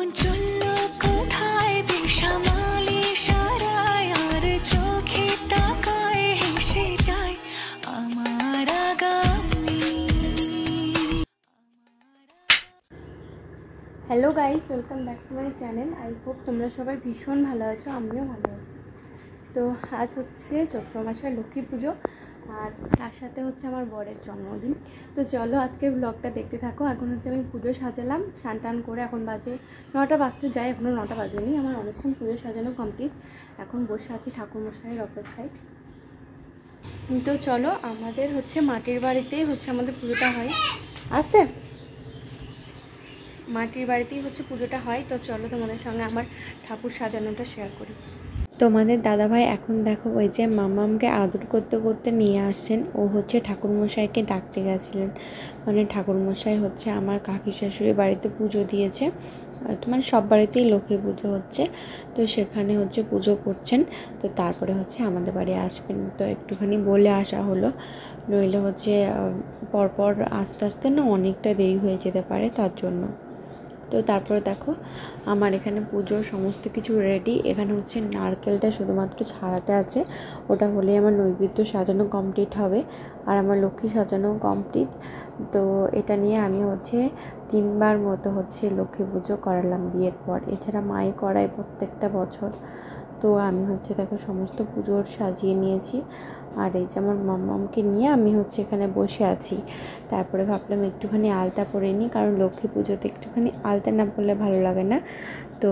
কেমন চললো কোথায় বেসামালি সারায় আর চোখে তাকায় হেসে যায় আমার আগামী। Hello guys, welcome back to my channel. I hope তোমরা সবাই ভীষণ ভালো আছো, আমিও ভালো আছি। তো আজ হচ্ছে চৈত্র মাসের লক্ষ্মী পুজো, আর তার সাথে হচ্ছে আমার বরের জন্মদিন। তো চলো আজকের ব্লগটা দেখতে থাকো। এখন হচ্ছে আমি পুজো সাজালাম, স্নান টান করে এখন বাজে 9টা বাজতে যাই, এখনও 9টা বাজেনি। আমার অনেকক্ষণ পুজো সাজানো কমপ্লিট, এখন বসে আছি ঠাকুরমশাইয়ের অপেক্ষায়। তো চলো, আমাদের হচ্ছে মাটির বাড়িতেই হচ্ছে আমাদের পুজোটা হয়। আছে মাটির বাড়িতেই হচ্ছে পুজোটা হয়। তো চলো তোমাদের সঙ্গে আমার ঠাকুর সাজানোটা শেয়ার করি। তোমাদের দাদাভাই এখন দেখো ওই যে মামামকে আদর করতে করতে নিয়ে আসছেন। ও হচ্ছে ঠাকুরমশাইকে ডাকতে গেছিলেন, মানে ঠাকুরমশাই হচ্ছে আমার কাকি শাশুড়ির বাড়িতে পুজো দিয়েছে, মানে সব বাড়িতেই লক্ষ্মী পুজো হচ্ছে, তো সেখানে হচ্ছে পুজো করছেন। তো তারপরে হচ্ছে আমাদের বাড়ি আসবেন, তো একটুখানি বলে আসা হলো, নইলে হচ্ছে পরপর আস্তে আস্তে না অনেকটা দেরি হয়ে যেতে পারে, তার জন্য। তো তারপরে দেখো আমার এখানে পুজোর সমস্ত কিছু রেডি। এখানে হচ্ছে নারকেলটা শুধুমাত্র ছাড়াতে আছে, ওটা হলে আমার নৈবেদ্য সাজানো কমপ্লিট হবে আর আমার লক্ষ্মী সাজানো কমপ্লিট। তো এটা নিয়ে আমি হচ্ছে 3বার মতো হচ্ছে লক্ষ্মী পুজো করালাম বিয়ের পর, এছাড়া মাই করায় প্রত্যেকটা বছর। তো আমি হচ্ছে দেখো সমস্ত পুজোর সাজিয়ে নিয়েছি, আর এই যে আমার মামামকে নিয়ে আমি হচ্ছে এখানে বসে আছি। তারপরে ভাবলাম একটুখানি আলতা পরে নিই, কারণ লক্ষ্মী পুজোতে একটুখানি আলতা না পরলে ভালো লাগে না। তো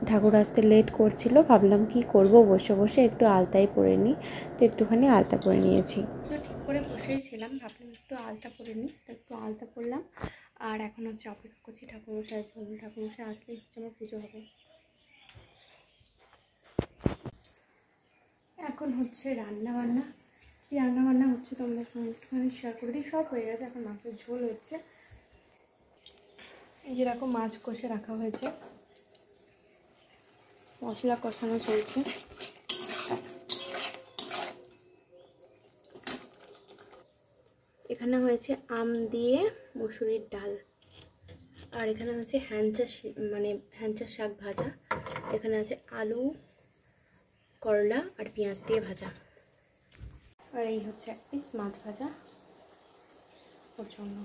ঠাকুর আসতে লেট করছিল, ভাবলাম কি করব, বসে বসে একটু আলতাই পরে নিই, তো একটুখানি আলতা পরে নিয়েছি। তো ঠিক করে বসেই ছিলাম, ভাবলাম একটু আলতা পরে নিই, তো একটু আলতা পরলাম। আর এখন হচ্ছে অপেক্ষা করছি ঠাকুরমশাই আসবেন, ঠাকুরমশাই আসলেই হচ্ছে আমার পুজো হবে। এখন হচ্ছে রান্না বান্না, কি রান্না বান্না হচ্ছে তোমাদের সঙ্গে একটুখানি শেয়ার করে দিই। সব হয়ে গেছে, এখন মাছের ঝোল হচ্ছে। এই যে দেখো মাছ কষে রাখা হয়েছে, মশলা কষানো চলছে। এখানে হয়েছে আম দিয়ে মসুরির ডাল, আর এখানে হচ্ছে হ্যাঞ্চা শাক ভাজা, এখানে আছে আলু, করলা আর পেঁয়াজ দিয়ে ভাজা, আর এই হচ্ছে এক পিস মাছ ভাজা ওর জন্য।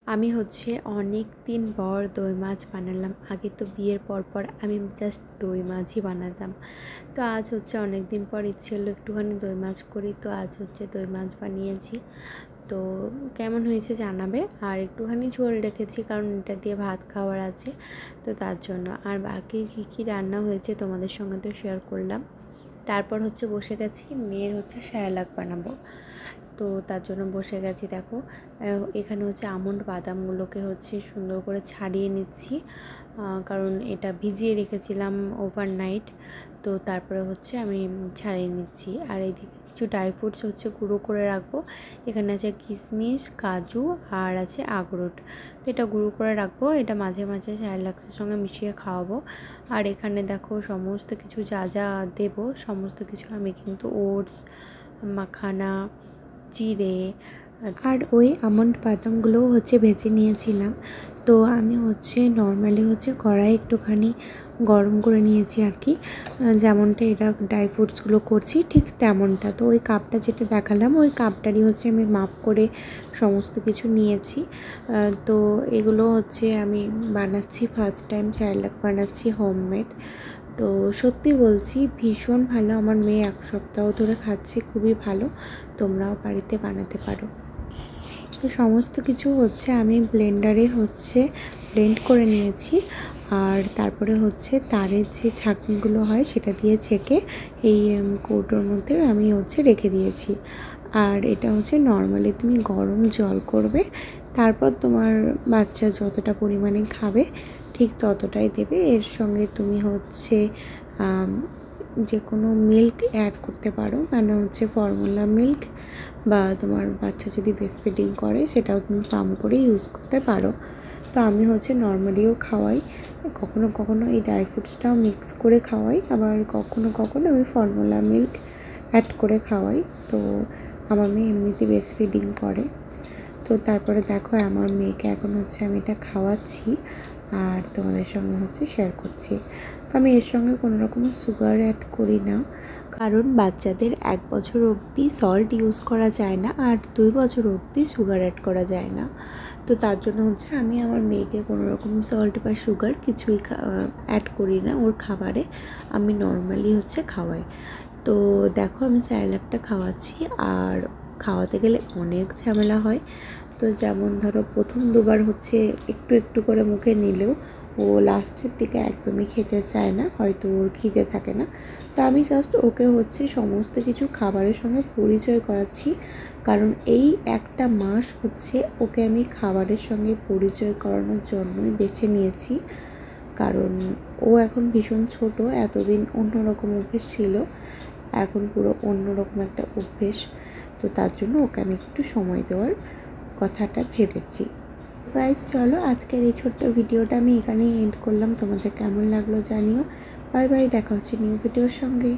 আমি হচ্ছে অনেক দিন পর দই মাছ বানালাম। আগে তো বিয়ের পর আমি জাস্ট দই মাছই বানাতাম, তো আজ হচ্ছে অনেক দিন পর ইচ্ছে হলো একটুখানি দই মাছ করি, তো আজ হচ্ছে দই মাছ বানিয়েছি। তো কেমন হয়েছে জানাবে। আর একটুখানি ঝোল রেখেছি, কারণ এটা দিয়ে ভাত খাওয়ার আছে, তো তার জন্য। আর বাকি কী রান্না হয়েছে তোমাদের সঙ্গে তো শেয়ার করলাম। তারপর হচ্ছে বসে গেছি, মেয়ের হচ্ছে স্যালাড বানাবো, তো তার জন্য বসে গেছি। দেখো এখানে হচ্ছে আমন্ড বাদামগুলোকে হচ্ছে সুন্দর করে ছাড়িয়ে নিচ্ছি, কারণ এটা ভিজিয়ে রেখেছিলাম ওভারনাইট, তো তারপরে হচ্ছে আমি ছাড়িয়ে নিচ্ছি। আর এইদিকে কিছু ড্রাই ফ্রুটস হচ্ছে গুঁড়ো করে রাখবো। এখানে আছে কিশমিশ, কাজু আর আছে আখরোট, তো এটা গুঁড়ো করে রাখবো, এটা মাঝে মাঝে স্যালাডের সঙ্গে মিশিয়ে খাওয়াবো। আর এখানে দেখো সমস্ত কিছু যা যা দেবো সমস্ত কিছু আমি কিন্তু ওটস, মাখানা, জিরে আর ওই আমন্ড বাদামগুলোও হচ্ছে ভেজে নিয়েছিলাম। তো আমি হচ্ছে নর্মালি হচ্ছে কড়াই একটুখানি গরম করে নিয়েছি আর কি, যেমনটা এটা ড্রাই ফ্রুটসগুলো করছি ঠিক তেমনটা। তো ওই কাপটা যেটা দেখালাম ওই কাপটারই হচ্ছে আমি মাপ করে সমস্ত কিছু নিয়েছি। তো এগুলো হচ্ছে আমি বানাচ্ছি, ফার্স্ট টাইম স্যালাড বানাচ্ছি হোমমেড। তো সত্যি বলছি ভীষণ ভালো, আমার মেয়ে 1 সপ্তাহ ধরে খাচ্ছে, খুবই ভালো, তোমরাও বাড়িতে বানাতে পারো। তো সমস্ত কিছু হচ্ছে আমি ব্লেন্ডারে হচ্ছে ব্লেন্ড করে নিয়েছি, আর তারপরে হচ্ছে তারের যে ছাঁকনিগুলো হয় সেটা দিয়ে ছেঁকে এই কৌটোর মধ্যে আমি হচ্ছে রেখে দিয়েছি। আর এটা হচ্ছে নর্মালি তুমি গরম জল করবে, তারপর তোমার বাচ্চা যতটা পরিমাণে খাবে ঠিক ততটাই দেবে। এর সঙ্গে তুমি হচ্ছে যে কোনো মিল্ক অ্যাড করতে পারো, মানে হচ্ছে ফর্মুলা মিল্ক, বা তোমার বাচ্চা যদি ব্রেস্ট ফিডিং করে সেটাও তুমি পাম্প করে ইউজ করতে পারো। তো আমি হচ্ছে নর্মালিও খাওয়াই, কখনো কখনো এই ড্রাই ফ্রুটসটাও মিক্স করে খাওয়াই, আবার কখনো কখনো আমি ফর্মুলা মিল্ক অ্যাড করে খাওয়াই। তো আমার মেয়ে এমনিতে ব্রেস্ট ফিডিং করে। তো তারপরে দেখো আমার মেয়েকে এখন হচ্ছে আমি এটা খাওয়াচ্ছি, আর তোমাদের সঙ্গে শেয়ার করছি। তো আমি এর সঙ্গে কোনো রকম সুগার অ্যাড করি না, কারণ বাচ্চাদের 1 বছর অবধি সল্ট ইউজ করা যায় না, আর 2 বছর অবধি সুগার অ্যাড করা যায় না। তো তার জন্য আমি আমার মেয়েকে কোনো রকম সল্ট বা সুগার কিছুই অ্যাড করি না ওর খাবারে, আমি নর্মালি খাওয়াই। তো দেখো আমি স্যালাডটা খাওয়াচ্ছি, আর খাওয়াতে গেলে অনেক ঝামেলা হয়। তো যেমন ধরো প্রথম দুবার একটু একটু করে মুখে নিলেও ও লাস্টের দিকে একদমই খেতে চায় না, হয়তো ওর খিদে থাকে না। তো আমি জাস্ট ওকে সমস্ত কিছু খাবারের সঙ্গে পরিচয় করাচ্ছি, কারণ এই একটা মাস ওকে আমি খাবারের সঙ্গে পরিচয় করানোর জন্যই বেছে নিয়েছি। কারণ ও এখন ভীষণ ছোট, এতদিন অন্যরকম অভ্যেস ছিল, এখন পুরো অন্যরকম একটা অভ্যেস। তো তার জন্য ওকে আমি একটু সময় দেওয়ার কথাটা ভেবেছি। গাইস চলো আজকের এই ছোট্ট ভিডিওটা আমি এখানেই এন্ড করলাম। তোমাদের কেমন লাগলো জানিও। বাই বাই, দেখা হচ্ছে নিউ ভিডিওর সঙ্গে।